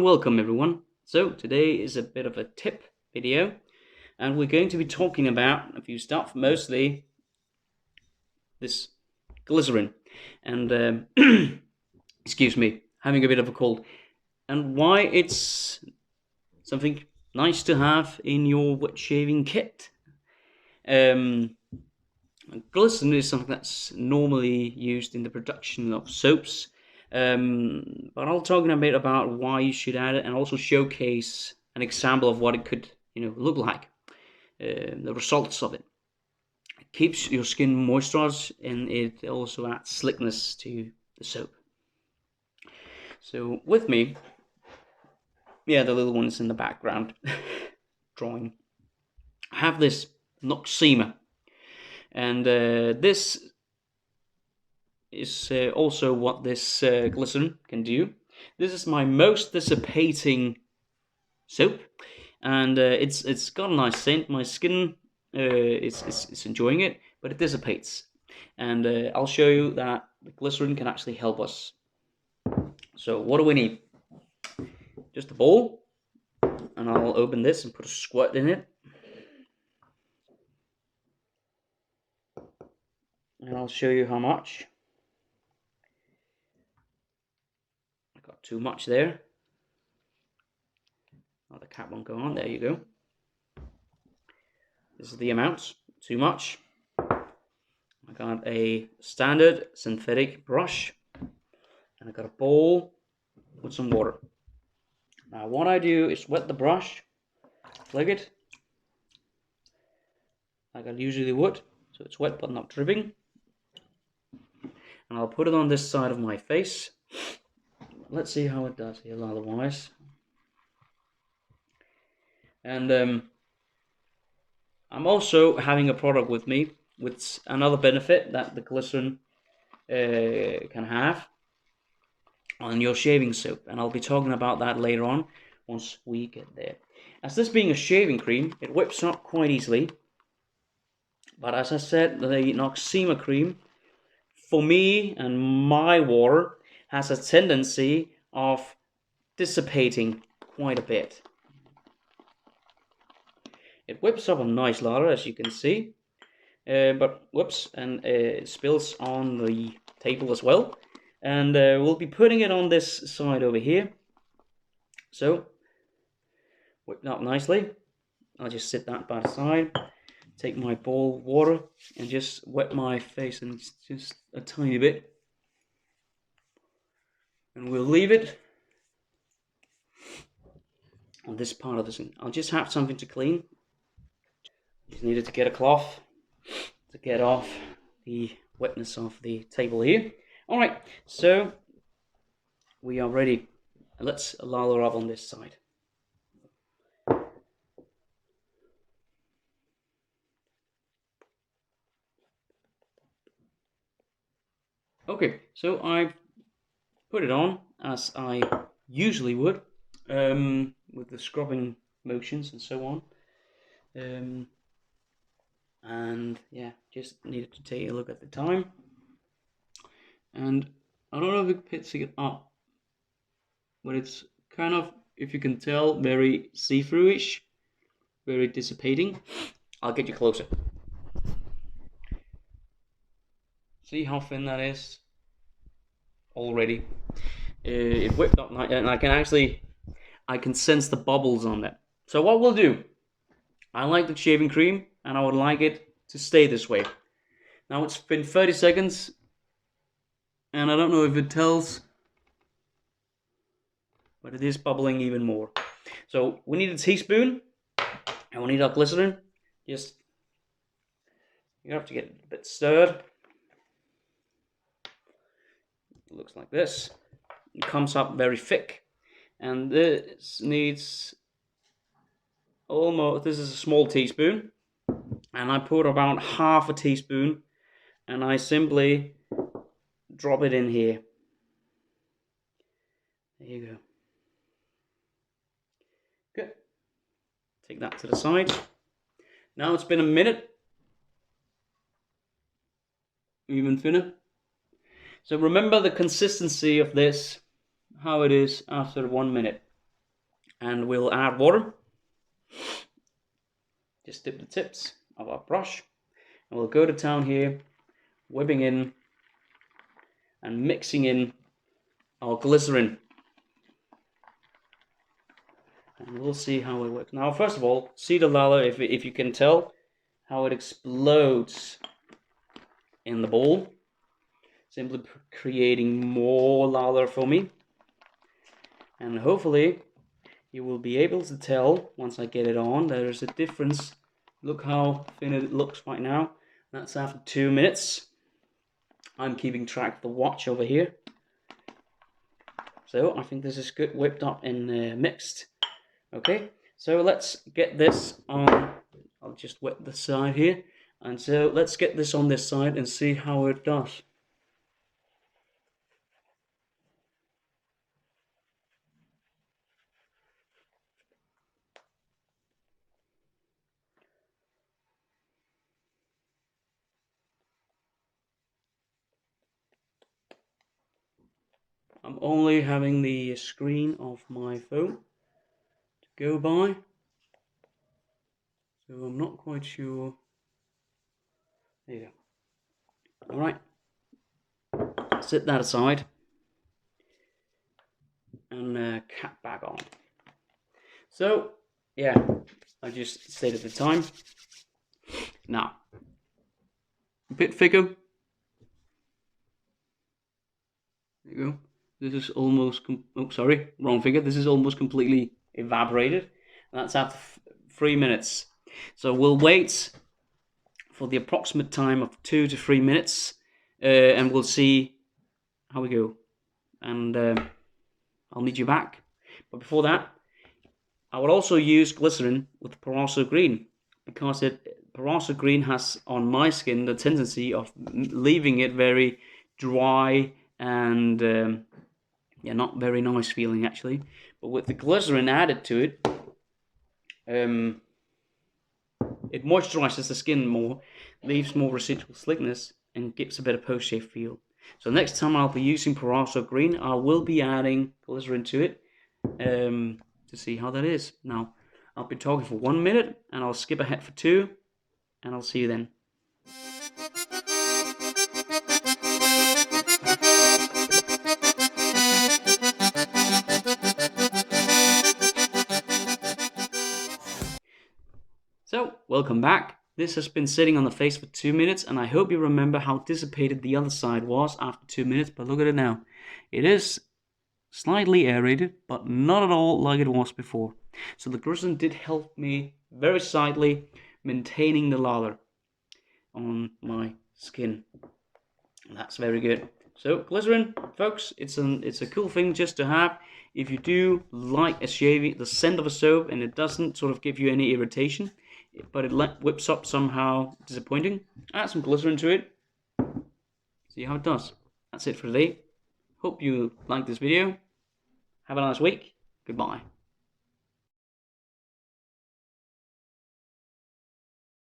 welcome everyone. So today is a bit of a tip video and we're going to be talking about a few stuff, mostly this glycerin and excuse me, having a bit of a cold, and why it's something nice to have in your wet shaving kit. Glycerin is something that's normally used in the production of soaps, but I'll talk a bit about why you should add it and also showcase an example of what it could look like, the results of it. It keeps your skin moisturized and it also adds slickness to the soap. So with me, the little one's in the background drawing, I have this Noxema. And this is also what this glycerin can do. This is my most dissipating soap, and it's got a nice scent. My skin is enjoying it, but it dissipates. And I'll show you that the glycerin can actually help us. So what do we need? Just a bowl, and I'll open this and put a squirt in it. And I'll show you how much. I got too much there. Oh, the cap won't go on. There you go. This is the amount. Too much. I got a standard synthetic brush. And I got a bowl with some water. Now what I do is wet the brush. Flick it. Like I usually would. So it's wet but not dripping. And I'll put it on this side of my face. Let's see how it does here otherwise. And I'm also having a product with me with another benefit that the glycerin can have on your shaving soap. And I'll be talking about that later on once we get there. As this being a shaving cream, it whips up quite easily. But as I said, the Noxema cream, for me and my water, has a tendency of dissipating quite a bit. It whips up a nice lather, as you can see, but whoops, and it spills on the table as well. And we'll be putting it on this side over here. So, whipped up nicely. I'll just sit that by the side. Take my bowl of water and just wet my face, and just a tiny bit. And we'll leave it on this part of the sink. I'll just have something to clean. Just needed to get a cloth to get off the wetness of the table here. Alright, so we are ready. Let's lather up on this side. Okay, so I've put it on as I usually would, with the scrubbing motions and so on. And yeah, just needed to take a look at the time. And I don't know if it picks it up, but it's kind of, if you can tell, very see-through-ish, very dissipating. I'll get you closer. See how thin that is already? It whipped up, and I can sense the bubbles on that. So what we'll do, I like the shaving cream, and I would like it to stay this way. Now it's been 30 seconds, and I don't know if it tells, but it is bubbling even more. So we need a teaspoon, and we need our glycerin. You have to get it a bit stirred. It looks like this. It comes up very thick, and this needs almost, this is a small teaspoon, and I put about half a teaspoon, and I simply drop it in here. There you go. Good. Take that to the side. Now it's been a minute. Even thinner. So remember the consistency of this, how it is after 1 minute. And we'll add water. Just dip the tips of our brush, and we'll go to town here, whipping in and mixing in our glycerin. And we'll see how it works. Now, first of all, see the lather, if you can tell how it explodes in the bowl, simply creating more lather for me. And hopefully you will be able to tell once I get it on, there's a difference. Look how thin it looks right now. That's after 2 minutes. I'm keeping track of the watch over here. So I think this is good, whipped up and mixed. Okay, so let's get this on. I'll just wet the side here. And so let's get this on this side and see how it does. I'm only having the screen of my phone to go by, so I'm not quite sure. There you go. Alright, set that aside and cap back on. So, yeah, I just stated the time. Now, a bit thicker. There you go. This is almost, oh sorry, wrong figure. This is almost completely evaporated. That's after 3 minutes. So we'll wait for the approximate time of 2 to 3 minutes, and we'll see how we go. And I'll meet you back. But before that, I would also use glycerin with Peroxo Green, because Peroxo Green has on my skin the tendency of leaving it very dry and yeah, not very nice feeling actually. But with the glycerin added to it, it moisturizes the skin more, leaves more residual slickness, and gives a better post-shave feel. So next time I'll be using Peroxo Green, I will be adding glycerin to it to see how that is. Now, I'll be talking for 1 minute, and I'll skip ahead for 2, and I'll see you then. So, welcome back. This has been sitting on the face for 2 minutes, and I hope you remember how dissipated the other side was after 2 minutes, but look at it now. It is slightly aerated, but not at all like it was before. So the glycerin did help me very slightly maintaining the lather on my skin. And that's very good. So glycerin, folks, it's a cool thing just to have if you do like a shaving, the scent of a soap, and it doesn't sort of give you any irritation, but it whips up somehow disappointing. Add some glycerin to it. See how it does. That's it for today. Hope you liked this video. Have a nice week. Goodbye.